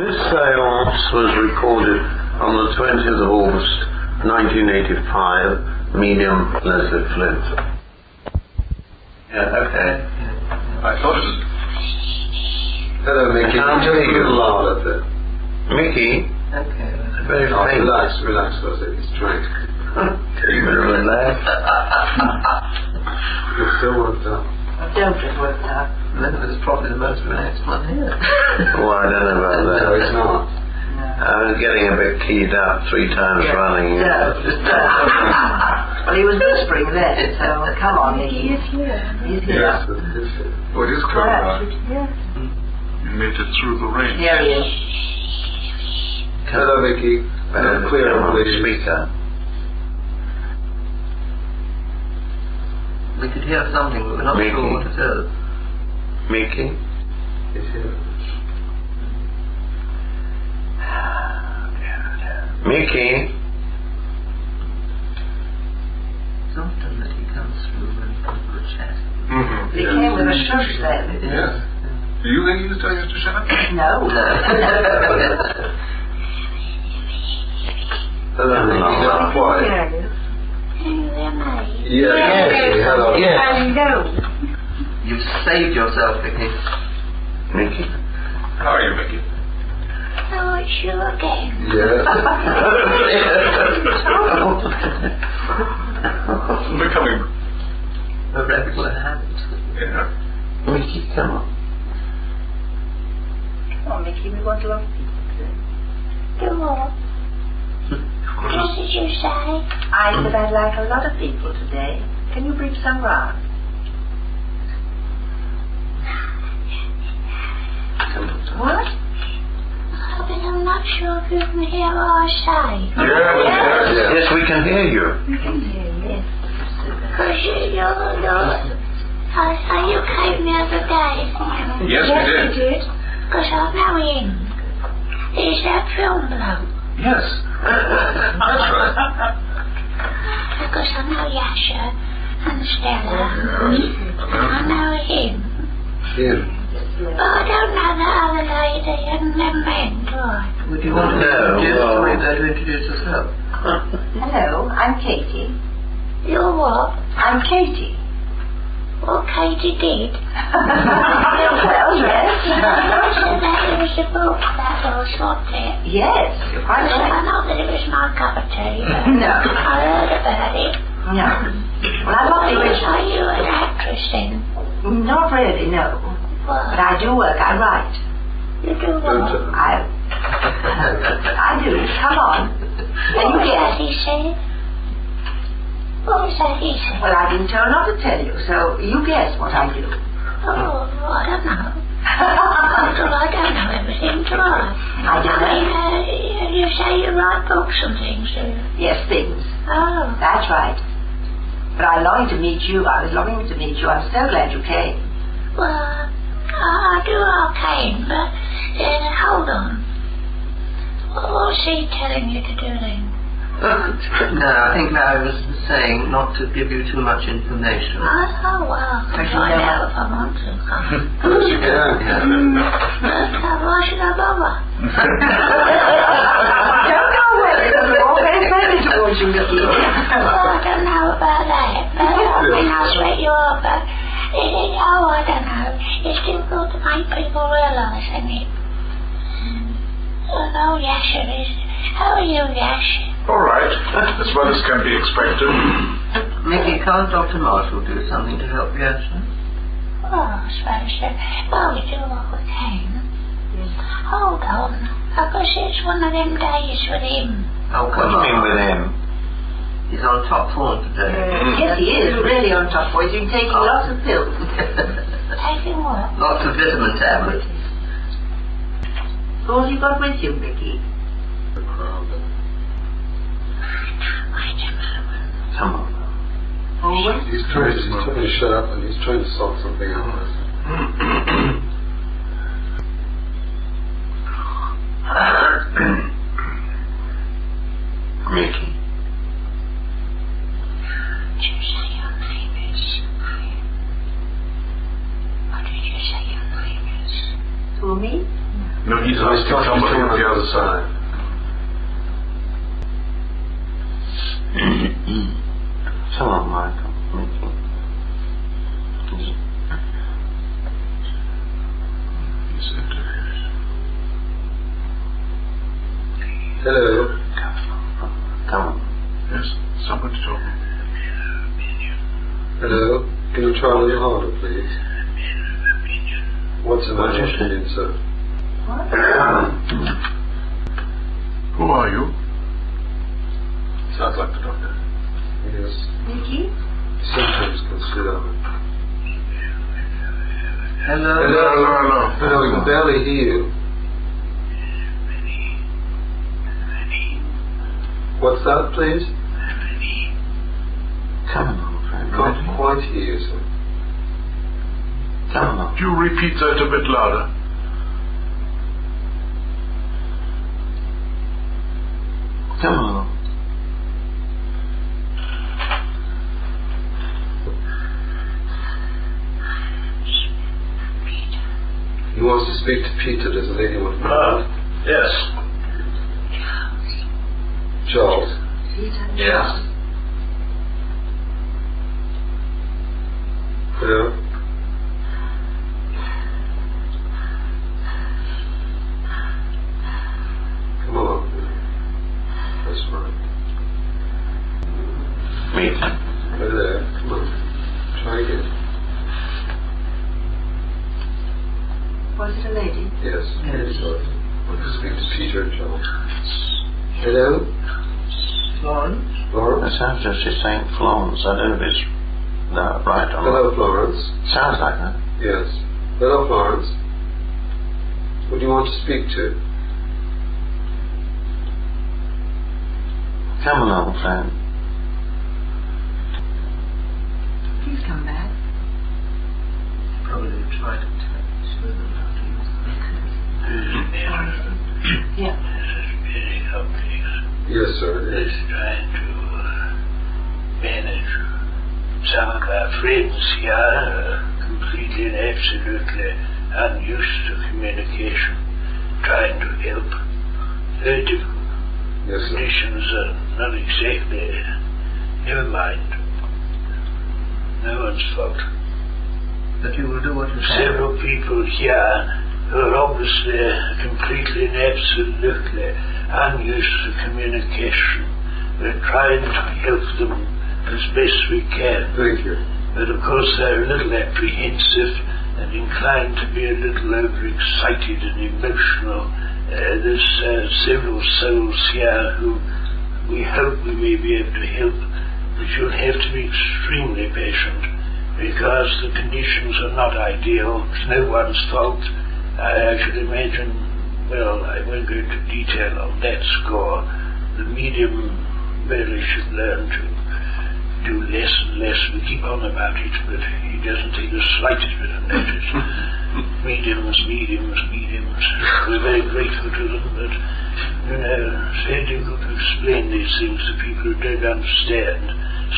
This seance was recorded on the 20th of August 1985, medium Leslie Flint. Yeah, okay. I thought it was... Hello, Mickey. Just a little louder, a bit. Mickey? Okay. Very faint. Relax for a second. He's trying. You better relax. You're still worked up. I don't get worked out. Linda's probably the most relaxed one here. Oh, I don't know about that. No, it's not. I was getting a bit keyed up 3 times running. Yeah. Well, he was whispering then, so come on, Mickey. He's here. He's here. Yes, Oh, it is coming out. Yes. You made it through the rain. Here he is. Hello, Mickey. Clear on please. speaker. We could hear something, but we're not Mickey. sure what it is. Mickey? It's here. Mickey? It's often that he comes through when people are chatting. Mm-hmm. He came with a shush then. Yes. Do you think he was telling us to shut up? No. Hello, quiet. Yes. Hello. Hello. You've saved yourself, Mickey. Mickey? How are you, Mickey? Oh, it's you again. Yes. Becoming... A regular habit. Yeah. Mickey, come on. Come on, Mickey, we want a lot of people today. Do what? What did you say? I said I'd like a lot of people today. Can you bring some round? What? Oh, but I'm not sure if you can hear what I say. Yes, we can hear you. You can hear you. Because you came the other day. Yes, we did. Because I know him. He's that film bloke. Yes. That's right. Because I know Yasha and Stella. I know him. Him. But I don't know the other lady and them men, do I? Would you want to introduce yourself? Hello, I'm Katie. You're what? I'm Katie. Well, Katie did. Well, yes. So that it was the book that was what it. Yes, you're quite Well, I right. know that it was my cup of tea, but No. I heard about it. No. Well, I'm not the Are original. you an actress then? Not really, no. But I do work, I write. You do Don't what? tell me. I do. Come on. What was that he said? What was that he said? Well, I've been told not to tell you, so you guess what I do. Oh, I don't know. Well, I don't know everything, do I? I don't know. mean, you say you write books and things, do you? Yes, things. Oh. That's right. But I longed to meet you. I was longing to meet you. I'm so glad you came. Well, I do all came, but hold on. What's he telling you to do then? No, I think I was saying not to give you too much information. Oh, well, I can find out if I want to. Yeah. Why should I bother? Don't go away. We're all very friendly towards you, Mickey. Well, I don't know about that, but I mean, I'll sweat you off, but I don't know. It's difficult to make people realise, isn't it? Oh, Yasha is. How are you, Yasha? All right. As well as can be expected. Mickey, can't Dr. Marshall do something to help Yasha? Oh, I suppose so. Well, we do what we can. Hold on. Because it's one of them days with him. Oh, What come do you mean on. with him? He's on top form today. Yes, he is really on top for you. He's been taking lots of pills. Taking what? Lots of vitamin tablets. Who have you got with you, Mickey? The crowd. Wait a moment. Come on. Always? He's trying to shut up and he's trying to sort something out. Mickey. Did you say your name is? What did you say your name is? Who, me? No, he's He's asking somebody on the other side. Hello, Michael. He's interviewed. Hello. Come on. Yes, somebody talking. Hello. Can you try a little harder, please? What's the matter, opinion, sir? Who are you? Sounds like the doctor. Yes. Vicky? Symptoms consider. Hello? Hello, we can barely hear you. What's that, please? Come on, friend. Can't quite hear you, sir. Come on. Could you repeat that a bit louder? Come on. He wants to speak to Peter. Does the lady want to Yes. Charles. Peter? Yes. Hello? Come on. That's right. Meet. Over there. Come on. Try again. Was it a lady? Yes. Yes. Sorry. I want to speak to Peter and Charles. Hello? Florence? Florence? That sounds just as saying Florence. I don't know if it's right or Hello, not. Florence. Sounds like that. Yes. Hello, Florence. Who do you want to speak to? Come along, friend. Please come back. Probably try to touch with them. Yeah. Very complex. Yes, sir, it is. Is trying to manage some of our friends here completely and absolutely unused to communication, trying to help. Very difficult. Yes, sir. Conditions are not exactly, never mind. No one's fault. But you will do what you can. Several people here who are obviously completely and absolutely unused to communication. We're trying to help them as best we can. Thank you. But of course they're a little apprehensive and inclined to be a little overexcited and emotional. There's several souls here who we hope we may be able to help, but you'll have to be extremely patient because the conditions are not ideal. It's no one's fault. I should imagine, well, I won't go into detail on that score. The medium really should learn to do less and less. We keep on about it, but he doesn't take the slightest bit of notice. Mediums. We're very grateful to them, but, you know, it's very difficult to explain these things to people who don't understand.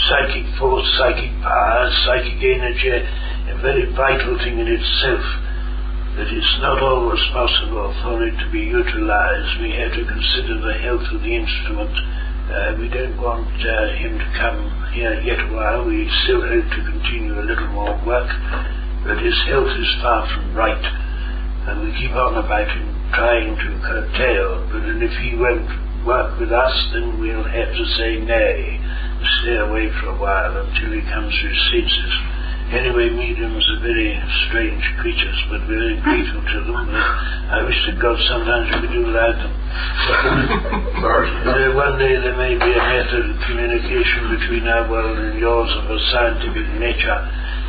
Psychic force, psychic power, psychic energy, a very vital thing in itself. But it's not always possible for it to be utilized. We have to consider the health of the instrument. We don't want him to come here yet a while. We still hope to continue a little more work, but his health is far from right, and we keep on about him trying to curtail. But if he won't work with us, then we'll have to say nay, stay away for a while until he comes to his senses. Anyway, mediums are very strange creatures, but we're very grateful to them. I wish to God sometimes we could do without them. One day there may be a method of communication between our world and yours of a scientific nature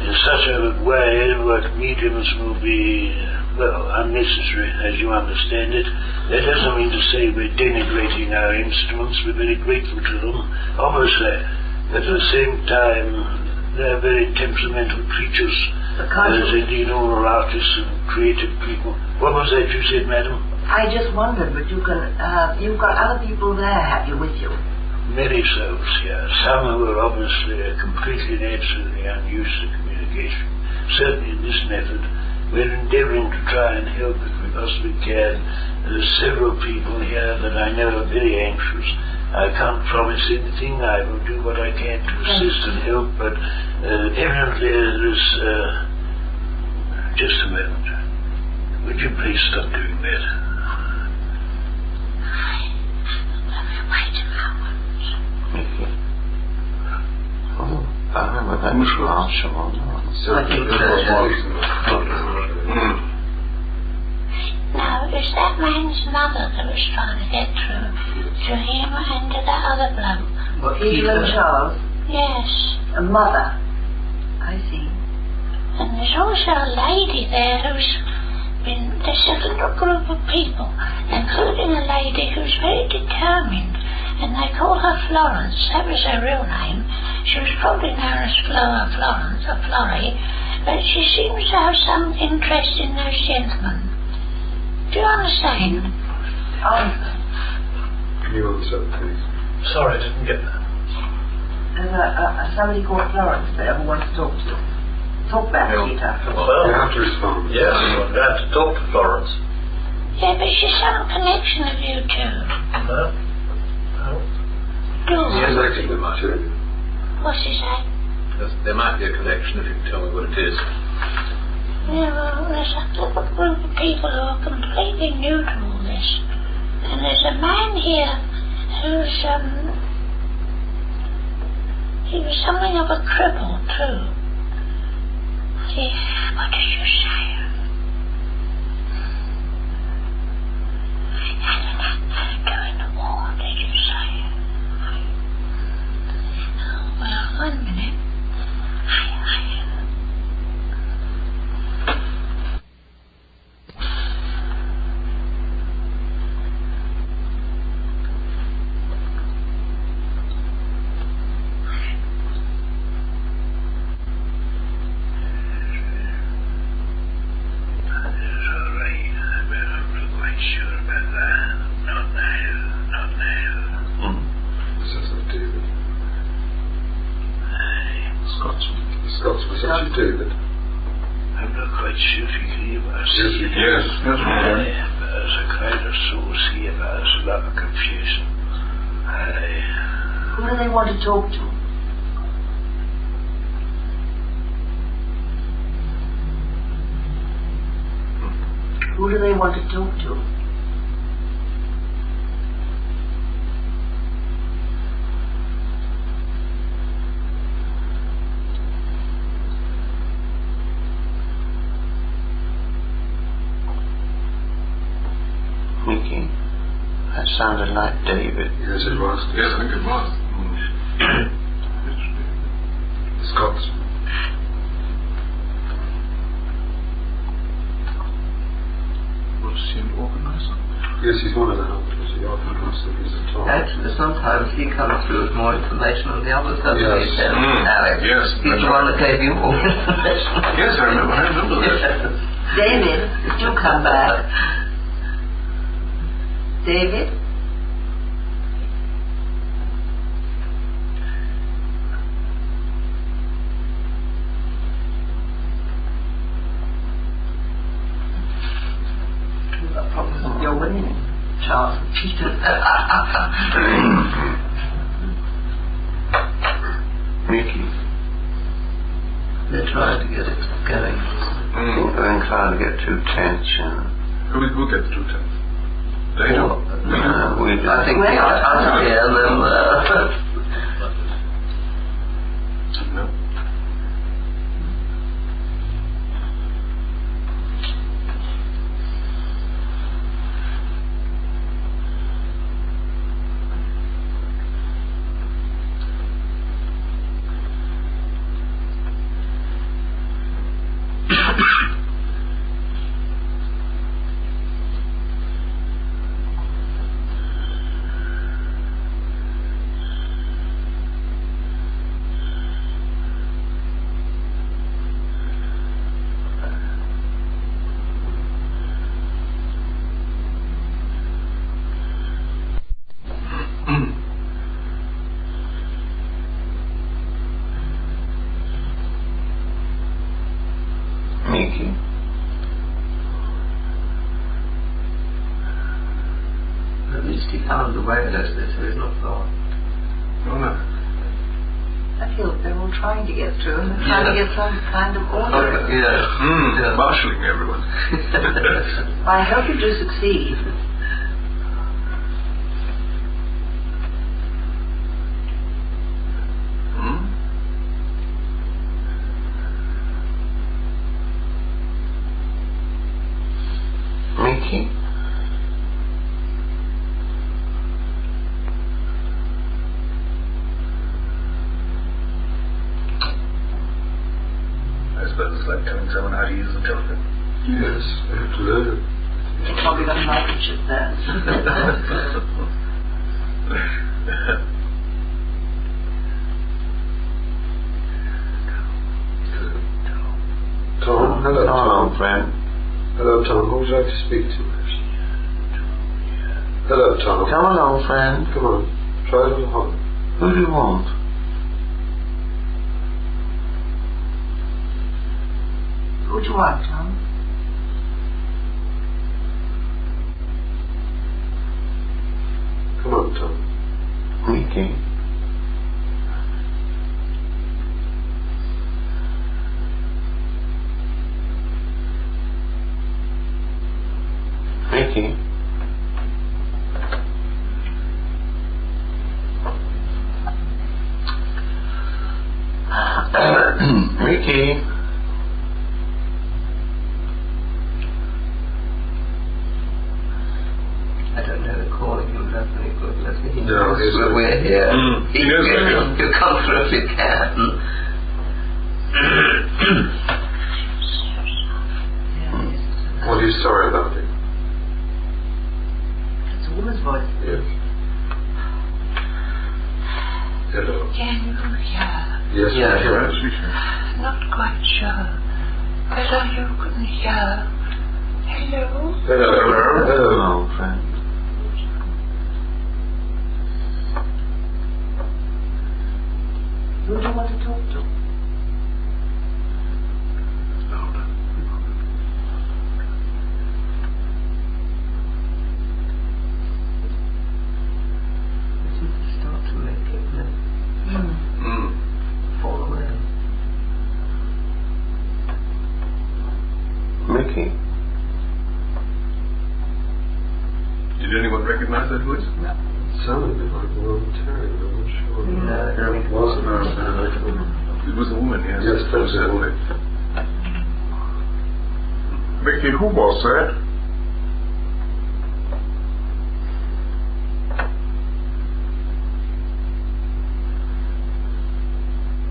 in such a way that mediums will be, well, unnecessary, as you understand it. That doesn't mean to say we're denigrating our instruments. We're very grateful to them, obviously. But at the same time, they're very temperamental creatures, as indeed all are artists and creative people. What was that you said, madam? I just wondered, but you've got other people there, have you, with you? Many souls here. Some who are obviously completely and absolutely unused to communication. Certainly in this method, we're endeavouring to try and help if we possibly can. There's several people here that I know are very anxious. I can't promise anything. I will do what I can to assist and help, but evidently there is... just a moment. Would you please stop doing that? Wait a moment. Oh, I remember that was Marshall. I think so. No, it's that man's mother that was trying to get through to him and to that other bloke. What, Peter and Charles, Yes. a mother. I see. And there's also a lady there who's been, there's a little group of people, including a lady who's very determined, and they call her Florence. That was her real name. She was probably known as Florence, or Florrie, but she seems to have some interest in those gentlemen. Do you understand? Can you answer, please? Sorry, I didn't get that. There's somebody called Florence there who wants to talk to you. Talk back, Peter. You have to respond. Yes, I'm glad to talk to Florence. Yeah, but she's some connection of you two. No? Do Yes, I think that too. What's he say? There might be a connection if you can tell me what it is. Yeah, well, there's a little group of people who are completely new to all this. And there's a man here who's, he was something of a cripple, too. Yeah, what did you say? During the war, did you say? Oh, well, 1 minute. David. I'm not quite sure if you can hear us. Yes, we can. Yes, There's a kind of source here, but there's a lot of confusion. Who do they want to talk to? Who do they want to talk to? Mickey, that sounded like David. Yes, it was. Yes, I think it was. Scotsman. Was he an organizer? Yes, he's one of the helpers. He often comes to visit Tom. Actually, sometimes he comes through with more information than the others, doesn't Yes. he, Alex? Yes, He's that's the one right. that gave you all the information. Yes, I remember that. David, do come back. David? You've got problems with your winning, Charles and Peter. Mickey, They're trying to get it going. they're inclined to get too tense, you know. We'll get through to him. They do. We do. I think we are out here and then No. least he found the way, as they say, it's not far. Oh, no. I feel they're all trying to get through and they're trying to get some kind of order. Okay, yeah. Marshalling everyone. I hope you do succeed. Mickey? I suppose it's like telling someone how to use the telephone. Yes, I have to learn it. You've probably got a microchip there. Tom, hello, Tom. friend. Hello, Tom. Who would you like to speak to? Hello, Tom. Come along, friend. Come on. Try a little harder. Who do you want? Who do you want, Tom? Come on, Tom. Mickey. Mickey. Mickey. I don't know, calling him does any good. He knows that we're here. He knows we're here. You come through if you can. What are you sorry about it? It's a woman's voice. Yes. Hello. Can you hear? Yes, Yeah, we hear. Yes, we can. Not quite sure whether you can hear. Hello? Hello. Hello. friend. Who do you want to talk to? It seems to start to make it fall away. Mickey. Did anyone recognize that voice? It sounded a bit like Ron Terry, but I'm not sure. Yeah, It wasn't. It was a woman, yes. Yes, that's a woman. Mickey, who was that?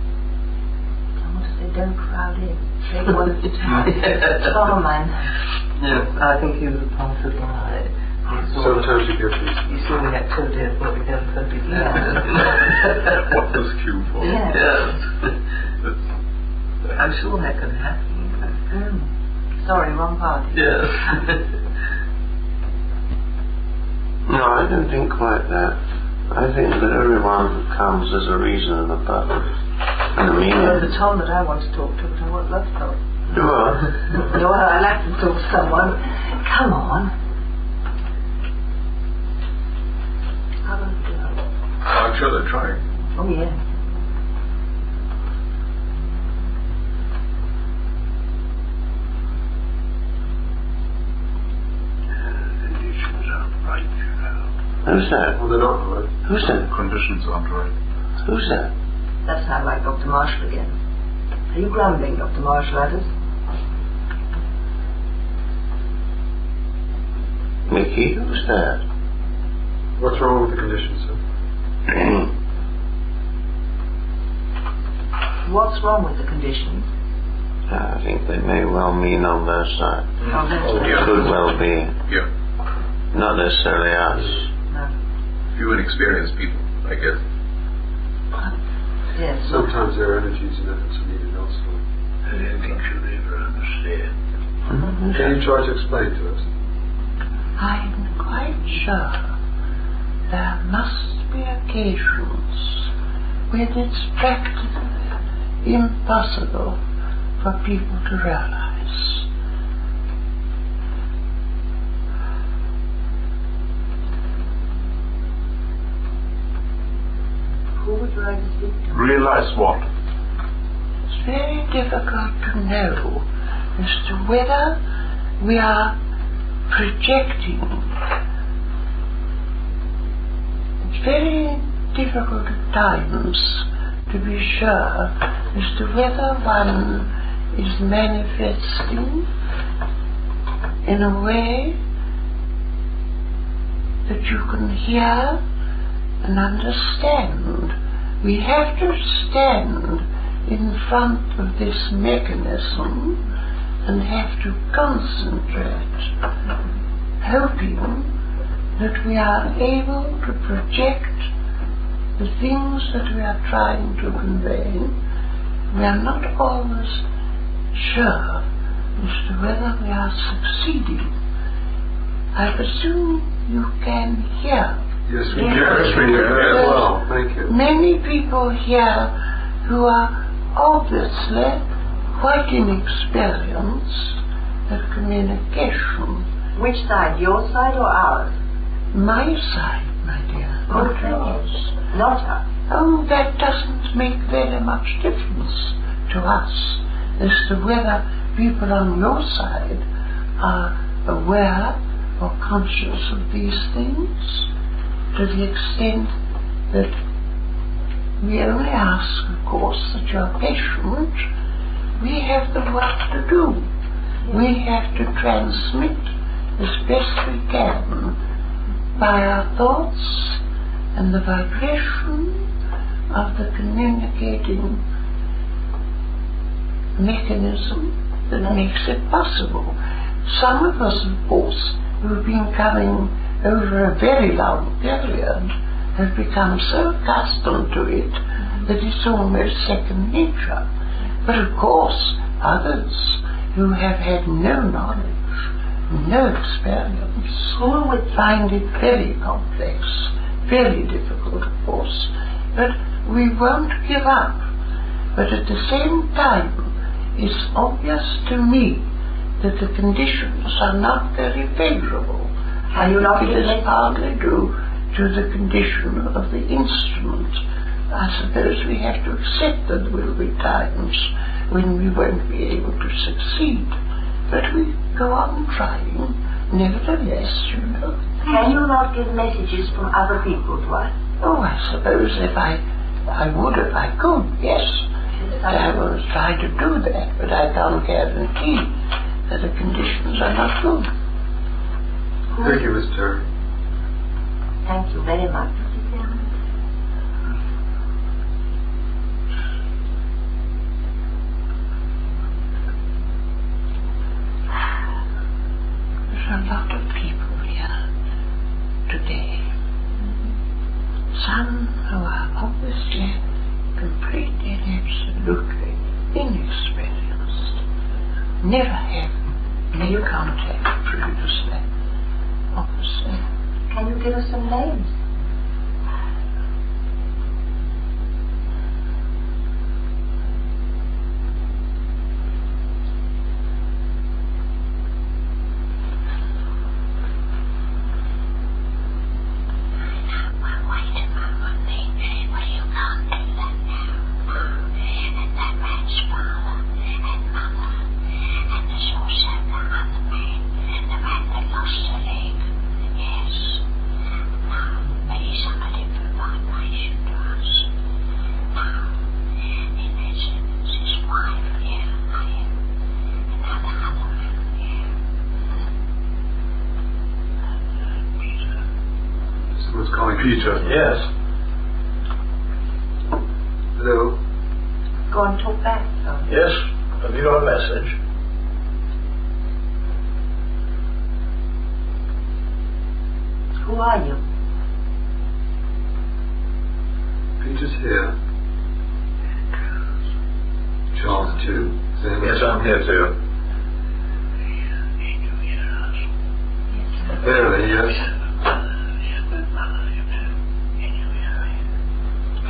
I want to say don't crowd in. Take one at a time. Starman. Yes, I think he was a passerby. Sometimes you get these. You saw the activity of what began to be What was Q for? Yeah. Yes. I'm sure that could happen. Sorry, wrong party. Yes. No, I don't think quite that. I think that everyone comes as a reason and a purpose and a Well, meaning. the Tom that I want to talk to, but I won't love Tom. Well, No, I like to talk to someone. Come on. How about you? I'm sure they're trying. Oh, yeah. Conditions aren't right, you know. who's that? Well, they're not right. Who's that? Conditions aren't right. Who's that? That sounds like Dr. Marshall again. Are you grumbling, Dr. Marshall, at us? Mickey, who's that? What's wrong with the conditions, sir? What's wrong with the conditions? I think they may well mean on their side. Oh, that's yeah. Could well be. Yeah. Not necessarily us. No. Few inexperienced people, I guess. Yes. Sometimes their energies and efforts are needed elsewhere. I don't think you'll ever understand. Can you try to explain to us? I'm quite sure there must be occasions when it's practically impossible for people to realize. if you're going to speak to? Realize what? It's very difficult to know as to whether we are projecting. It's very difficult at times to be sure as to whether one is manifesting in a way that you can hear and understand. We have to stand in front of this mechanism and have to concentrate, hoping that we are able to project the things that we are trying to convey. We are not always sure as to whether we are succeeding. I presume you can hear. Yes, we can. Very well. Thank you. Many people here who are obviously quite inexperienced at communication. Which side, your side or ours? My side, my dear, not yours. Not us. Oh, that doesn't make very much difference to us as to whether people on your side are aware or conscious of these things, to the extent that we only ask, of course, that you're patient. We have the work to do. We have to transmit as best we can by our thoughts and the vibration of the communicating mechanism that makes it possible. Some of us, of course, who have been coming over a very long period have become so accustomed to it that it's almost second nature. But of course, others who have had no knowledge, no experience, would find it very complex, very difficult, of course. But we won't give up. But at the same time, it's obvious to me that the conditions are not very favorable. Are you not it is partly due to the condition of the instrument. I suppose we have to accept that there will be times when we won't be able to succeed. But we go on trying, nevertheless, you know. Can you not give messages from other people to us? Oh, I suppose if I would if I could, yes. I will try to do that, but I can't guarantee that the conditions are not good. Thank you, Miss Terry. Thank you very much. There's a lot of people here today. Some who are obviously completely and absolutely inexperienced, never have made contact previously, obviously. Can you give us some names? Peter. Yes. Hello. Go and talk back. Yes. Have you got a message? Who are you? Peter's here. Charles too. Yes, I'm here too. Barely, yes.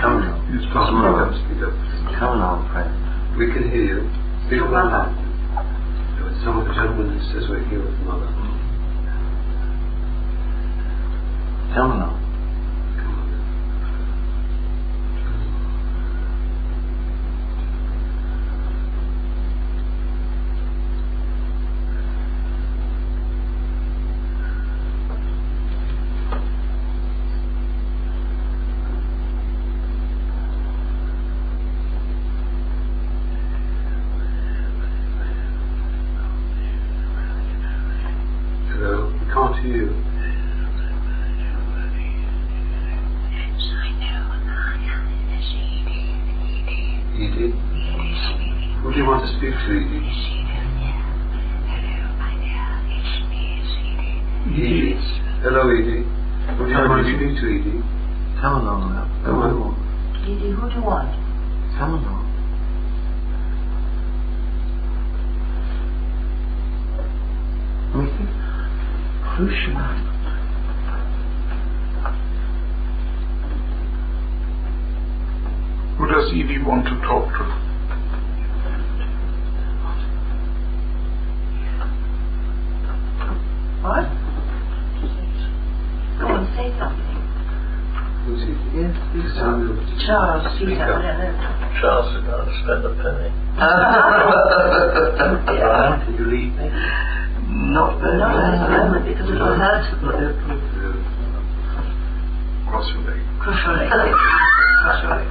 Come on. Speak up. Come on, friend. We can hear you. Speak up. Some of the gentlemen who says we're here with Mother. Come on. you want to speak to, Edie? Edie. Hello, Edie. Would you like to speak to Edie? Come along now. Come on. Edie, who do you want? Come along. Mickey, who's your name? Who does Edie want to talk to? What? Go on, say something. Who's Edie? Yes, Just tell me what to Charles, speak Peter, up. whatever. Charles is going to spend a penny. Yeah. Can you leave me? Not very Not at the well. moment because it will hurt. Cross your leg. Cross your leg. Cross your leg.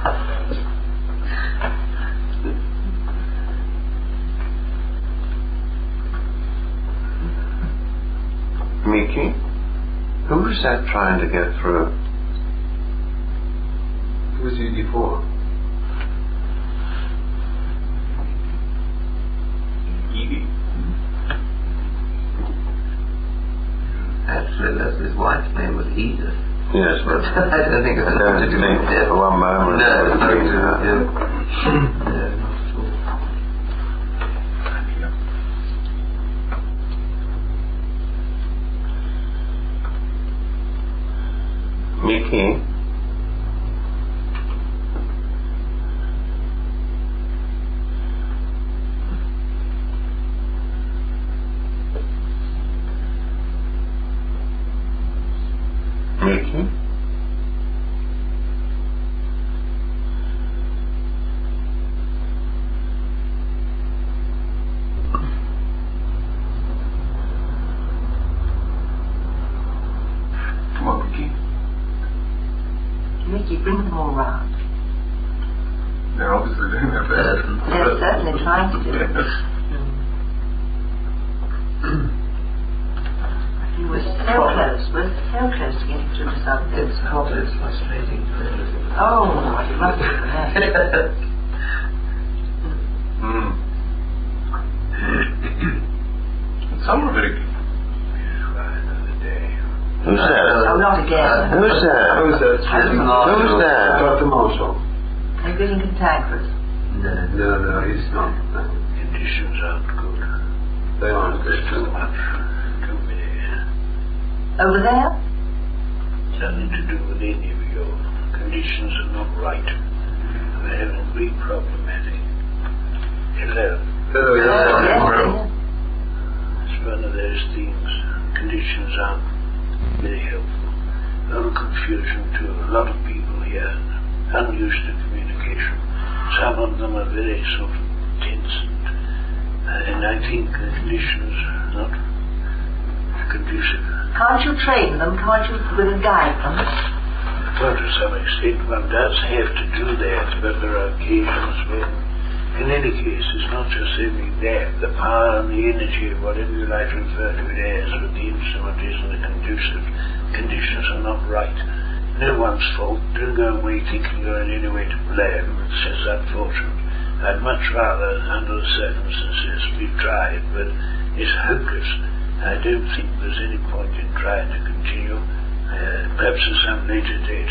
Mickey, who's that trying to get through? Who's Edie for? Edie. Actually, that's his wife's name was Edith. Yes, but I don't think it has to do with it. For one moment. No, it's not to do with him. No, not at all. Mickey? Mickey? Come on, Mickey. Mickey, bring them all round. They're obviously doing their best. They're certainly trying to do it. You were so close. We're so close to getting through to something. It's hot, it's frustrating for everything. Oh, I love it. Some are very good. Who's that? Oh, not again. Who's that? Who's that? Who's that? Dr. Marshall. Are you getting cantankerous? No, he's not. No. Conditions aren't good. They aren't good. Too much. Too many. Over there? Nothing to do with any of your conditions are not right. They're having great problematic. Hello. Hello, Yes, yes. It's one of those things. Conditions aren't very helpful. A lot of confusion to a lot of people here, unused to communication. Some of them are very sort of tense, and I think the conditions are not conducive. Can't you train them? Can't you guide them? Well, to some extent one does have to do that, but there are occasions when, in any case, it's not just only that, the power and the energy, whatever you like to refer to it as, but the instrument isn't conducive, conditions are not right. No one's fault. Don't go away thinking you're in any way to blame. It's just unfortunate. I'd much rather, under the circumstances, we tried, but it's hopeless. I don't think there's any point in trying to continue. Perhaps at some later date.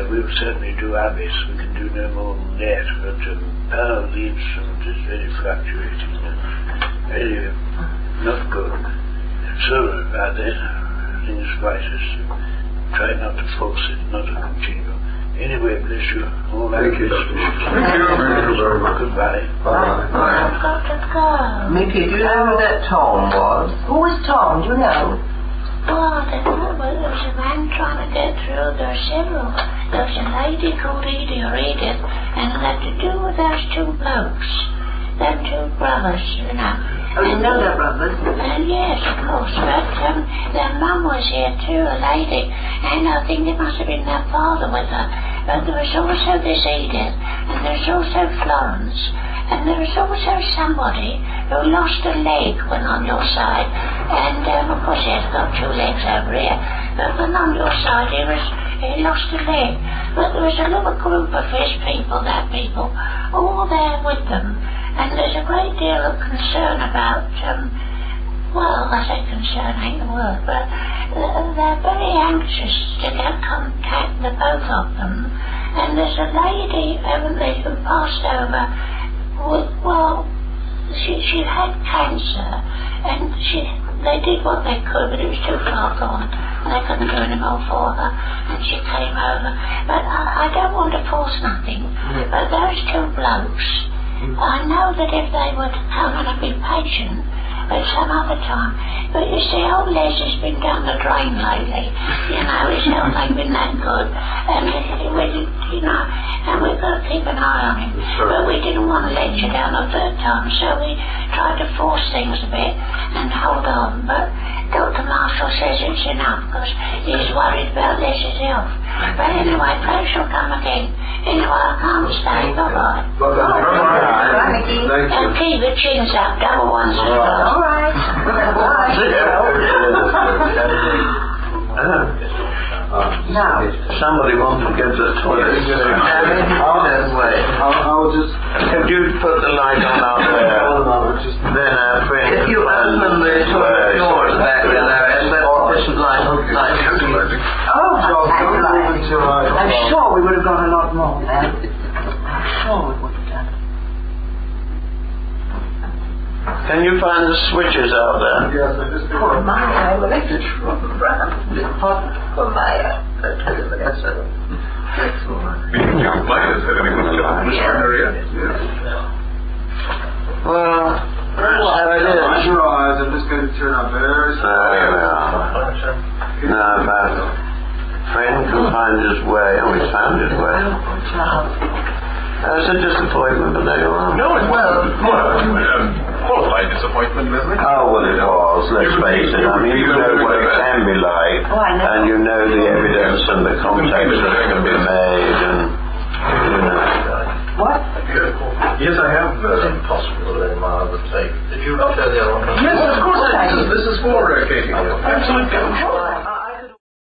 We'll certainly do our best. We can do no more than that, but the power of the instrument is very fluctuating. Very not good. I'm sorry about that. Things wisest. Try not to force it, not to continue. Anyway, bless you. All Thank you, Dr. Marshall. Thank you very much. Goodbye. Bye. I've got to go. Mickey, do you know who that Tom was? Who is Tom? Do you know? Oh, I don't know, but there was a man trying to get through. There were several. There was a lady called Edie or Edith, and it had to do with those two blokes. Them two brothers, you know. Oh, you know their brothers? Yes, of course, but their mum was here too, a lady, and I think it must have been their father with her. But there was also this Edith, and there was also Florence, and there was also somebody who lost a leg when on your side, and of course he has got two legs over here, but when on your side he lost a leg. But there was a little group of his people, all there with them. And there's a great deal of concern about, well, I say concern ain't the word, but they're very anxious to get contact, the both of them. And there's a lady, haven't they, who passed over with, well, she had cancer, and they did what they could, but it was too far gone, and they couldn't do any more for her, and she came over. But I don't want to force nothing, but those two blokes, I know that if they were to come and be patient at some other time, but you see, old Les has been down the drain lately, you know, his health ain't been that good, and you know, and we've got to keep an eye on him. But we didn't want to let you down a third time, so we tried to force things a bit and hold on. But Dr. Marshall says it's enough because he's worried about Les's health. But anyway, perhaps she'll come again. Anyway, I can't stay. Bye-bye. Bye, Nicky. And keep your chins up, double ones as well. All right. Now, Somebody wants to go to the toilet. I'll just... Could you put the light on out there? Then our friend... If you open the toilet door at the back there, and that isn't light. I'm sure we would have got a lot more there. I'm sure we would have done. Can you find the switches out there? Yes, I just... For my electric for my that's it. Well, that's how it is. Close your eyes, I'm just going to turn up very slowly. No, but friend can find his way. Oh, he's found his way. It's a disappointment, but there you are. No, it wasn't. Qualified disappointment, wasn't it? Oh, well, it was. Let's face it. I mean, you know what it can be like, and you know the evidence and the contacts that can be made, and you know. What? Yes, I have. It's impossible to let him overtake. Did you tell the other one? Yes, of course. This is for Katie. Absolutely.